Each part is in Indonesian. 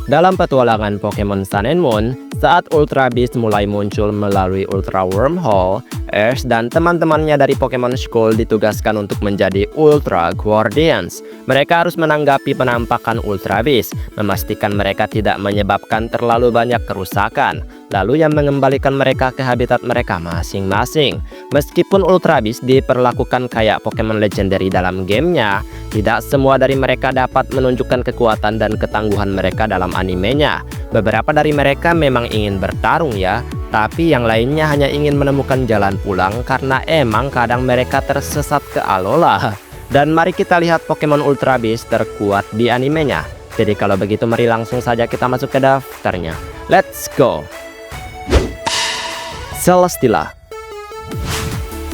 Dalam petualangan Pokemon Sun and Moon, saat Ultra Beast mulai muncul melalui Ultra Wormhole, Ash dan teman-temannya dari Pokemon School ditugaskan untuk menjadi Ultra Guardians. Mereka harus menanggapi penampakan Ultra Beast, memastikan mereka tidak menyebabkan terlalu banyak kerusakan, lalu yang mengembalikan mereka ke habitat mereka masing-masing. Meskipun Ultra Beast diperlakukan kayak Pokemon legendary dalam gamenya, tidak semua dari mereka dapat menunjukkan kekuatan dan ketangguhan mereka dalam animenya. Beberapa dari mereka memang ingin bertarung ya, tapi yang lainnya hanya ingin menemukan jalan pulang karena emang kadang mereka tersesat ke Alola. Dan mari kita lihat Pokemon Ultra Beast terkuat di animenya. Jadi kalau begitu mari langsung saja kita masuk ke daftarnya. Let's go! Celesteela.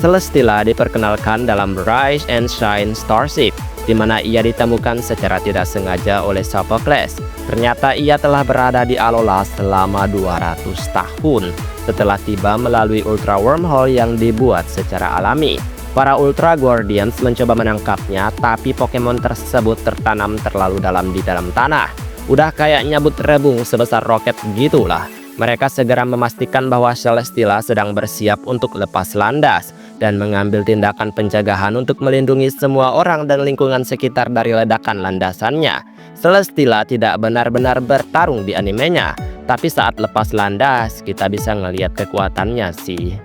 Celesteela diperkenalkan dalam Rise and Shine Starship, di mana ia ditemukan secara tidak sengaja oleh Sophocles. Ternyata ia telah berada di Alola selama 200 tahun setelah tiba melalui Ultra Wormhole yang dibuat secara alami. Para Ultra Guardians mencoba menangkapnya, tapi Pokemon tersebut tertanam terlalu dalam di dalam tanah. Udah kayak nyabut rebung sebesar roket gitulah. Mereka segera memastikan bahwa Celesteela sedang bersiap untuk lepas landas dan mengambil tindakan pencegahan untuk melindungi semua orang dan lingkungan sekitar dari ledakan landasannya. Celesteela tidak benar-benar bertarung di animenya, tapi saat lepas landas kita bisa ngelihat kekuatannya sih.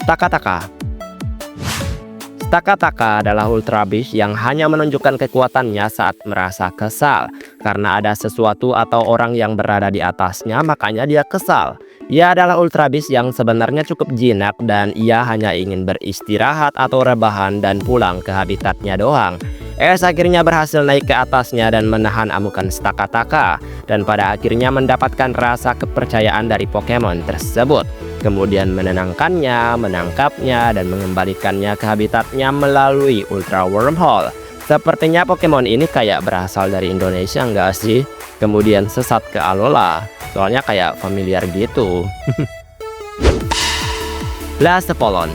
Stakataka. Stakataka adalah Ultra Beast yang hanya menunjukkan kekuatannya saat merasa kesal. Karena ada sesuatu atau orang yang berada di atasnya, makanya dia kesal. Ia adalah Ultra Beast yang sebenarnya cukup jinak dan ia hanya ingin beristirahat atau rebahan dan pulang ke habitatnya doang. Ash akhirnya berhasil naik ke atasnya dan menahan amukan Stakataka, dan pada akhirnya mendapatkan rasa kepercayaan dari Pokemon tersebut. Kemudian menenangkannya, menangkapnya, dan mengembalikannya ke habitatnya melalui Ultra Wormhole. Sepertinya Pokemon ini kayak berasal dari Indonesia nggak sih? Kemudian sesat ke Alola, soalnya kayak familiar gitu. Blacephalon.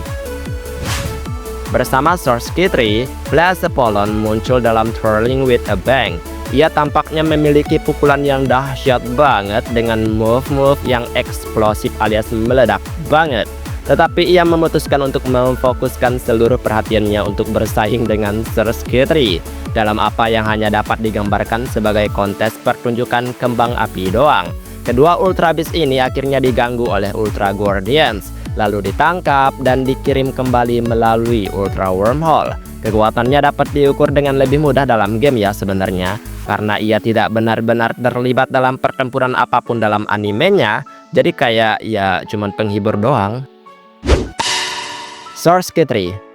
Bersama Surskit-3, Blacephalon muncul dalam Twirling with a Bang. Ia tampaknya memiliki pukulan yang dahsyat banget dengan move-move yang eksplosif alias meledak banget. Tetapi ia memutuskan untuk memfokuskan seluruh perhatiannya untuk bersaing dengan Surskit-3 dalam apa yang hanya dapat digambarkan sebagai kontes pertunjukan kembang api doang. Kedua Ultra Beast ini akhirnya diganggu oleh Ultra Guardians, lalu ditangkap dan dikirim kembali melalui Ultra Wormhole. Kekuatannya dapat diukur dengan lebih mudah dalam game ya sebenarnya, karena ia tidak benar-benar terlibat dalam pertempuran apapun dalam animenya, jadi kayak ya cuman penghibur doang. Surskit-3.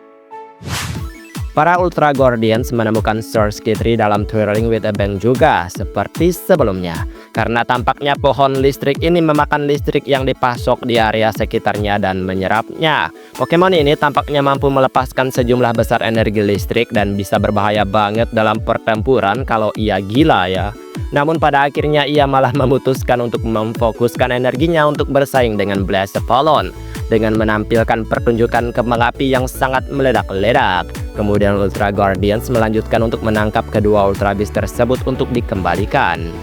Para Ultra Guardians menemukan Surskit-3 dalam Twirling with a Bang juga, seperti sebelumnya. Karena tampaknya pohon listrik ini memakan listrik yang dipasok di area sekitarnya dan menyerapnya. Pokemon ini tampaknya mampu melepaskan sejumlah besar energi listrik dan bisa berbahaya banget dalam pertempuran kalau ia gila ya. Namun pada akhirnya ia malah memutuskan untuk memfokuskan energinya untuk bersaing dengan Blacephalon dengan menampilkan pertunjukan kembang api yang sangat meledak-ledak. Kemudian Ultra Guardians melanjutkan untuk menangkap kedua Ultra Beast tersebut untuk dikembalikan.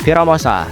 Pheromosa.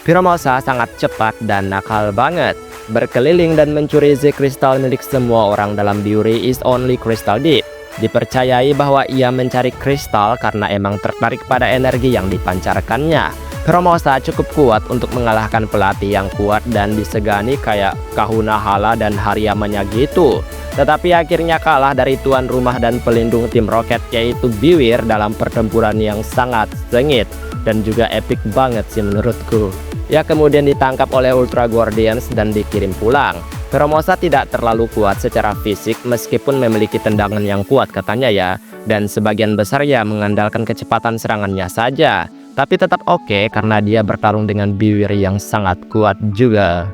Pheromosa sangat cepat dan nakal banget, berkeliling dan mencuri Z kristal milik semua orang dalam Biure is Only Crystal Deep. Dipercayai bahwa ia mencari kristal karena emang tertarik pada energi yang dipancarkannya. Pheromosa cukup kuat untuk mengalahkan pelatih yang kuat dan disegani kayak Kahunahala dan Hariyamanya gitu. Tetapi akhirnya kalah dari tuan rumah dan pelindung tim Rocket yaitu Biwir dalam pertempuran yang sangat sengit dan juga epic banget sih menurutku. Ia kemudian ditangkap oleh Ultra Guardians dan dikirim pulang. Pheromosa tidak terlalu kuat secara fisik meskipun memiliki tendangan yang kuat katanya ya, dan sebagian besar ya mengandalkan kecepatan serangannya saja. Tapi tetap oke karena dia bertarung dengan Biwir yang sangat kuat juga.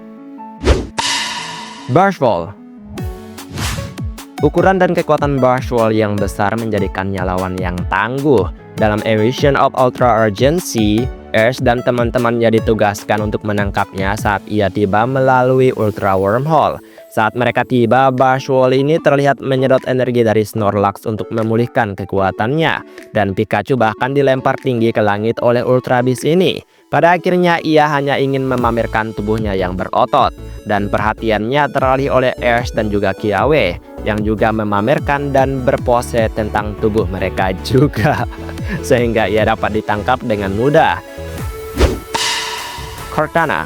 Bushwole. Ukuran dan kekuatan Bushwole yang besar menjadikannya lawan yang tangguh. Dalam Emission of Ultra Urgency, Ash dan teman-temannya ditugaskan untuk menangkapnya saat ia tiba melalui Ultra Wormhole. Saat mereka tiba, Buzzwole ini terlihat menyedot energi dari Snorlax untuk memulihkan kekuatannya, dan Pikachu bahkan dilempar tinggi ke langit oleh Ultra Beast ini. Pada akhirnya ia hanya ingin memamerkan tubuhnya yang berotot, dan perhatiannya teralih oleh Ash dan juga Kiawe yang juga memamerkan dan berpose tentang tubuh mereka juga, sehingga ia dapat ditangkap dengan mudah. Cortana.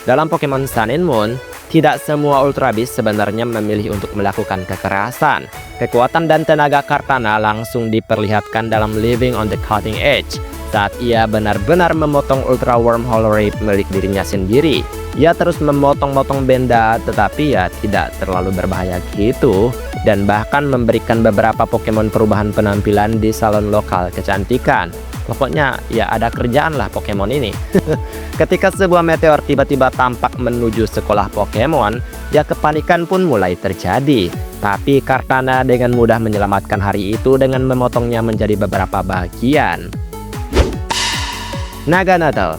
Dalam Pokemon Sun and Moon, tidak semua Ultra Beast sebenarnya memilih untuk melakukan kekerasan. Kekuatan dan tenaga Cortana langsung diperlihatkan dalam Living on the Cutting Edge saat ia benar-benar memotong Ultra Wormhole Rape milik dirinya sendiri. Ia terus memotong-motong benda, tetapi ya tidak terlalu berbahaya gitu, dan bahkan memberikan beberapa Pokemon perubahan penampilan di salon lokal kecantikan. Pokoknya ya ada kerjaan lah Pokemon ini. Ketika sebuah meteor tiba-tiba tampak menuju sekolah Pokemon, ya kepanikan pun mulai terjadi. Tapi Cortana dengan mudah menyelamatkan hari itu dengan memotongnya menjadi beberapa bagian. Naganadel.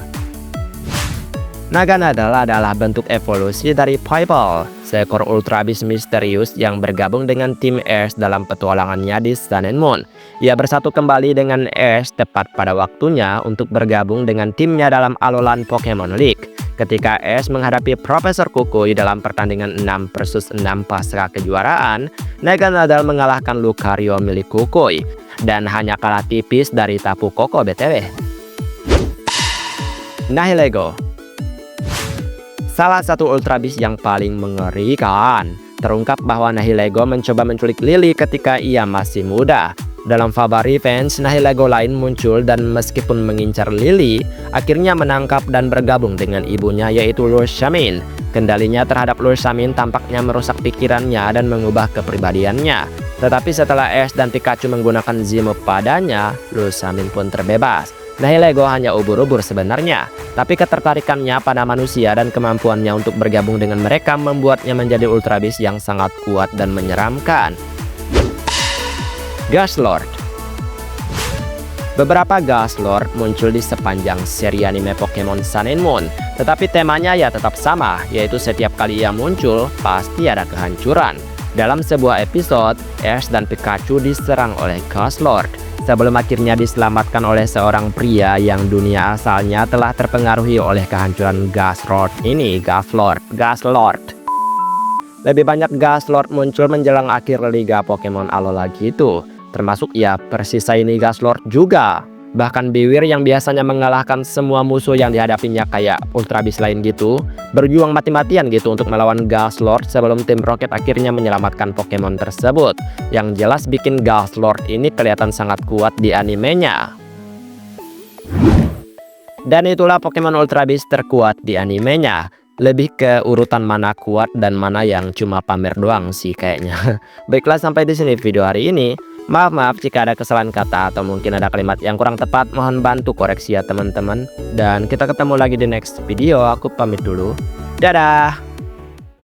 Naganadel adalah bentuk evolusi dari Poipole, seekor Ultra Beast misterius yang bergabung dengan tim Ash dalam petualangannya di Sun and Moon. Ia bersatu kembali dengan Ash tepat pada waktunya untuk bergabung dengan timnya dalam Alolan Pokemon League. Ketika Ash menghadapi Profesor Kukui dalam pertandingan 6 versus 6 pasca kejuaraan, Naganadel mengalahkan Lucario milik Kukui dan hanya kalah tipis dari Tapu Koko BTW. Nihilego. Salah satu Ultra Beast yang paling mengerikan. Terungkap bahwa Nihilego mencoba menculik Lily ketika ia masih muda. Dalam Faba Revenge, Nihilego lain muncul dan meskipun mengincar Lily, akhirnya menangkap dan bergabung dengan ibunya yaitu Lursamin. Kendalinya terhadap Lursamin tampaknya merusak pikirannya dan mengubah kepribadiannya. Tetapi setelah Ash dan Pikachu menggunakan Zimop padanya, Lursamin pun terbebas. Nihilego hanya ubur-ubur sebenarnya, tapi ketertarikannya pada manusia dan kemampuannya untuk bergabung dengan mereka membuatnya menjadi Ultra Beast yang sangat kuat dan menyeramkan. Gastlord. Beberapa Gastlord muncul di sepanjang seri anime Pokemon Sun and Moon, tetapi temanya ya tetap sama, yaitu setiap kali ia muncul, pasti ada kehancuran. Dalam sebuah episode, Ash dan Pikachu diserang oleh Gastlord, sebelum akhirnya diselamatkan oleh seorang pria yang dunia asalnya telah terpengaruhi oleh kehancuran Gastlord ini. Gastlord. Lebih banyak Gastlord muncul menjelang akhir Liga Pokemon Alola gitu, termasuk ya persisa ini Gastlord juga. Bahkan Bewear yang biasanya mengalahkan semua musuh yang dihadapinya kayak Ultra Beast lain gitu, berjuang mati-matian gitu untuk melawan Gastlord sebelum tim Rocket akhirnya menyelamatkan Pokemon tersebut. Yang jelas bikin Gastlord ini kelihatan sangat kuat di animenya. Dan itulah Pokemon Ultra Beast terkuat di animenya. Lebih ke urutan mana kuat dan mana yang cuma pamer doang sih kayaknya. Baiklah, sampai di sini video hari ini. Maaf jika ada kesalahan kata atau mungkin ada kalimat yang kurang tepat, mohon bantu koreksi ya teman-teman. Dan kita ketemu lagi di next video, aku pamit dulu. Dadah!